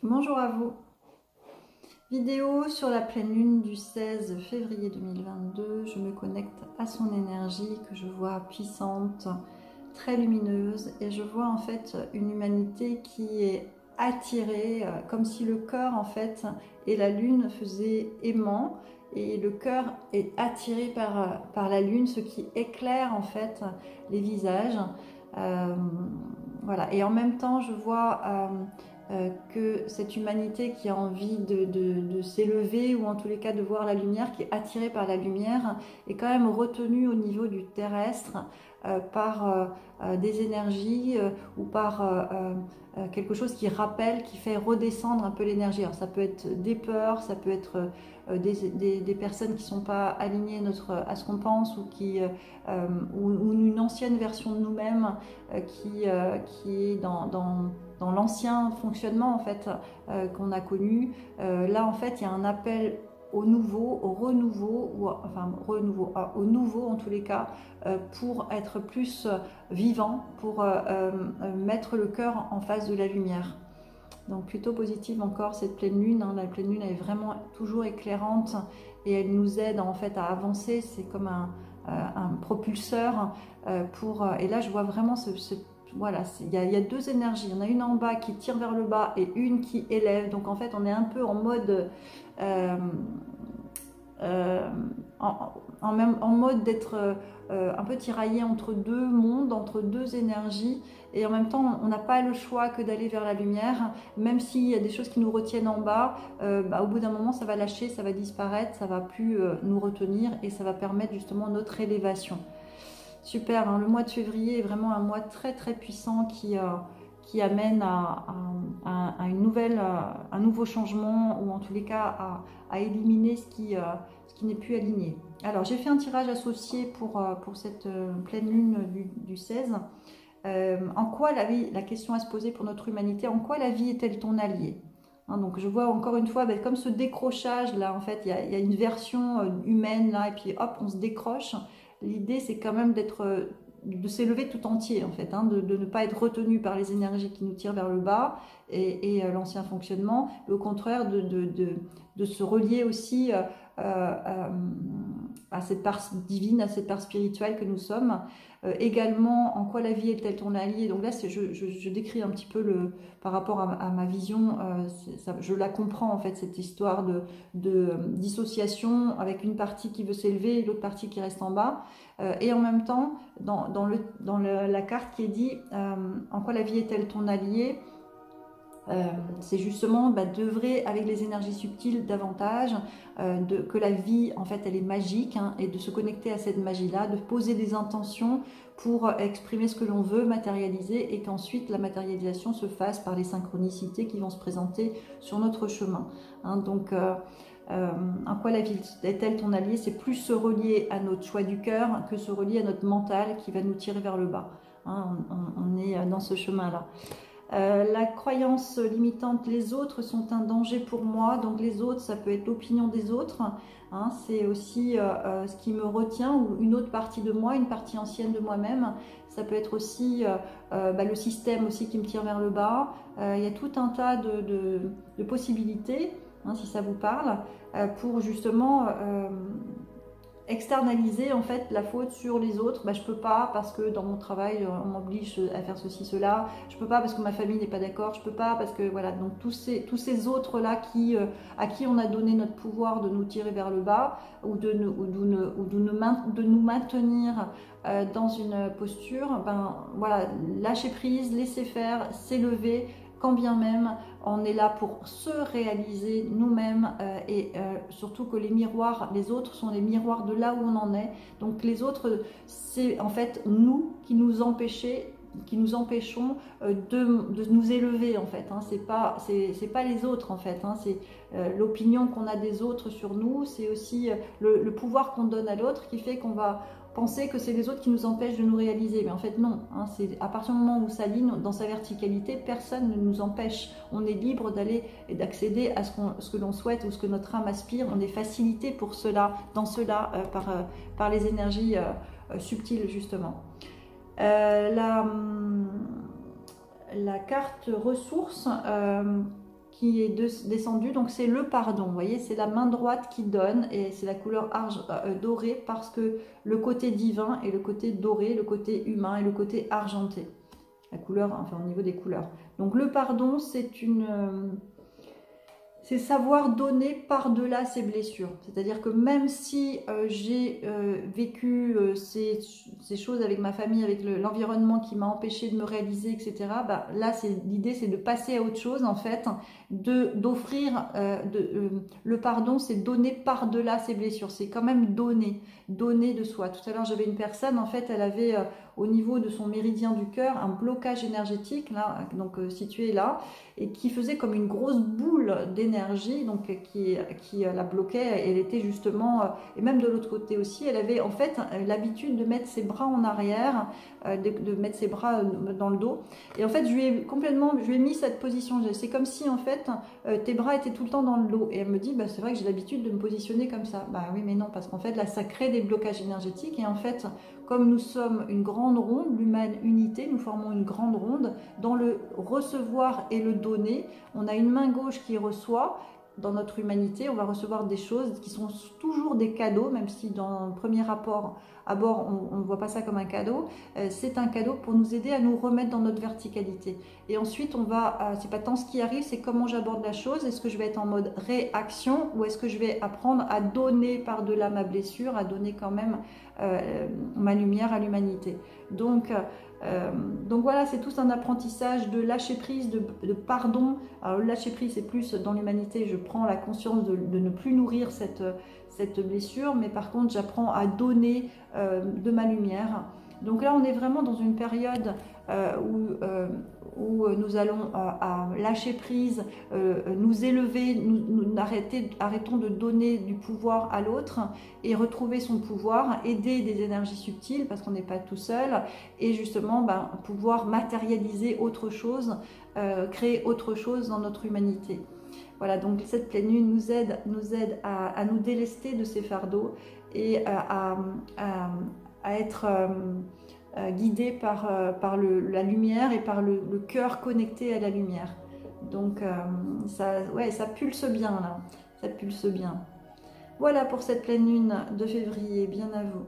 Bonjour à vous. Vidéo sur la pleine lune du 16 février 2022. Je me connecte à son énergie que je vois puissante, très lumineuse, et je vois en fait une humanité qui est attirée, comme si le cœur en fait et la lune faisaient aimant, et le cœur est attiré par la lune, ce qui éclaire en fait les visages. Voilà. Et en même temps je vois que cette humanité qui a envie de s'élever, ou en tous les cas de voir la lumière, qui est attirée par la lumière, est quand même retenue au niveau du terrestre par des énergies ou par quelque chose qui rappelle, qui fait redescendre un peu l'énergie. Alors ça peut être des peurs, ça peut être des personnes qui ne sont pas alignées à ce qu'on pense, ou une ancienne version de nous-mêmes qui est dans l'ancien fonctionnement en fait qu'on a connu. Là en fait il y a un appel au nouveau, au renouveau, au nouveau en tous les cas, pour être plus vivant, pour mettre le cœur en face de la lumière. Donc plutôt positive encore cette pleine lune, hein. La pleine lune elle est vraiment toujours éclairante et elle nous aide en fait à avancer. C'est comme un propulseur et là je vois vraiment voilà, il y a deux énergies. Il y en a une en bas qui tire vers le bas et une qui élève. Donc en fait on est un peu en mode en mode d'être un peu tiraillé entre deux mondes, entre deux énergies, et en même temps on n'a pas le choix que d'aller vers la lumière, même s'il y a des choses qui nous retiennent en bas. Au bout d'un moment ça va lâcher, ça va disparaître, ça va plus nous retenir, et ça va permettre justement notre élévation. Super, hein. Le mois de février est vraiment un mois très très puissant qui amène à un nouveau changement, ou en tous les cas à éliminer ce qui n'est plus aligné. Alors j'ai fait un tirage associé pour cette pleine lune du 16. En quoi la question à se poser pour notre humanité, en quoi la vie est-elle ton allié? Hein, donc je vois encore une fois comme ce décrochage là, en fait il y a une version humaine là, et puis hop on se décroche. L'idée c'est quand même de s'élever tout entier en fait, hein, de ne pas être retenu par les énergies qui nous tirent vers le bas et l'ancien fonctionnement, mais au contraire de se relier aussi à cette part divine, à cette part spirituelle que nous sommes. Également, en quoi la vie est-elle ton allié? Donc là, je décris un petit peu par rapport à ma vision, je la comprends en fait, cette histoire de dissociation, avec une partie qui veut s'élever et l'autre partie qui reste en bas. Et en même temps, dans la carte qui est dit en quoi la vie est-elle ton allié, c'est justement d'œuvrer avec les énergies subtiles davantage, que la vie en fait elle est magique, hein, et de se connecter à cette magie là, de poser des intentions pour exprimer ce que l'on veut matérialiser, et qu'ensuite la matérialisation se fasse par les synchronicités qui vont se présenter sur notre chemin, hein. Donc en quoi la vie est-elle ton allié? C'est plus se relier à notre choix du cœur que se relier à notre mental qui va nous tirer vers le bas, hein. On est dans ce chemin là. La croyance limitante, les autres sont un danger pour moi. Donc les autres, ça peut être l'opinion des autres, hein, c'est aussi ce qui me retient, ou une autre partie de moi, une partie ancienne de moi-même. Ça peut être aussi le système aussi qui me tire vers le bas. Il y a tout un tas de possibilités, hein, si ça vous parle, pour justement externaliser en fait la faute sur les autres. Je peux pas parce que dans mon travail on m'oblige à faire ceci, cela, je peux pas parce que ma famille n'est pas d'accord, je peux pas parce que voilà. Donc tous ces autres là à qui on a donné notre pouvoir de nous tirer vers le bas, ou de nous maintenir dans une posture, voilà, lâcher prise, laisser faire, s'élever, quand bien même on est là pour se réaliser nous-mêmes, et surtout que les autres sont les miroirs de là où on en est. Donc les autres, c'est en fait nous qui nous empêchons de nous élever en fait, hein. C'est pas les autres en fait, hein. C'est l'opinion qu'on a des autres sur nous, c'est aussi le pouvoir qu'on donne à l'autre qui fait qu'on va penser que c'est les autres qui nous empêchent de nous réaliser. Mais en fait non, hein. C'est à partir du moment où ça aligne dans sa verticalité, personne ne nous empêche. On est libre d'aller et d'accéder à ce que l'on souhaite, ou ce que notre âme aspire. On est facilité pour cela, par les énergies subtiles justement. La carte ressources, qui est descendu, donc c'est le pardon, vous voyez, c'est la main droite qui donne, et c'est la couleur dorée, parce que le côté divin et le côté doré, le côté humain et le côté argenté, la couleur, enfin au niveau des couleurs. Donc le pardon, c'est savoir donner par-delà ses blessures. C'est-à-dire que même si j'ai vécu ces choses avec ma famille, avec l'environnement qui m'a empêché de me réaliser, etc., bah, là, l'idée, c'est de passer à autre chose, en fait, d'offrir le pardon, c'est donner par-delà ses blessures. C'est quand même donner de soi. Tout à l'heure, j'avais une personne, en fait, elle avait au niveau de son méridien du cœur un blocage énergétique, là, donc situé là, et qui faisait comme une grosse boule d'énergie, donc qui la bloquait. Elle était justement, et même de l'autre côté aussi, elle avait en fait l'habitude de mettre ses bras en arrière, de mettre ses bras dans le dos. Et en fait, je lui ai mis cette position. C'est comme si en fait tes bras étaient tout le temps dans le dos. Et elle me dit, bah, c'est vrai que j'ai l'habitude de me positionner comme ça. Bah oui, mais non, parce qu'en fait là, ça crée des blocages énergétiques. Et en fait, comme nous sommes une grande ronde, l'humaine unité, nous formons une grande ronde. Dans le recevoir et le donner, on a une main gauche qui reçoit. Dans notre humanité, on va recevoir des choses qui sont toujours des cadeaux, même si dans le premier abord, on ne voit pas ça comme un cadeau. C'est un cadeau pour nous aider à nous remettre dans notre verticalité. Et ensuite, c'est pas tant ce qui arrive, c'est comment j'aborde la chose. Est-ce que je vais être en mode réaction ou est-ce que je vais apprendre à donner par-delà ma blessure, à donner quand même ma lumière à l'humanité. Donc voilà, c'est tout un apprentissage de lâcher prise, de pardon. Alors le lâcher prise, c'est plus dans l'humanité, je prends la conscience de ne plus nourrir cette blessure, mais par contre j'apprends à donner de ma lumière. Donc là on est vraiment dans une période où nous allons à lâcher prise, nous élever, arrêtons de donner du pouvoir à l'autre et retrouver son pouvoir, aider des énergies subtiles parce qu'on n'est pas tout seul, et justement pouvoir matérialiser autre chose, créer autre chose dans notre humanité. Voilà, donc cette pleine lune nous aide à nous délester de ces fardeaux et à être guidé par la lumière et par le cœur connecté à la lumière. Donc ça pulse bien là, ça pulse bien. Voilà pour cette pleine lune de février, bien à vous.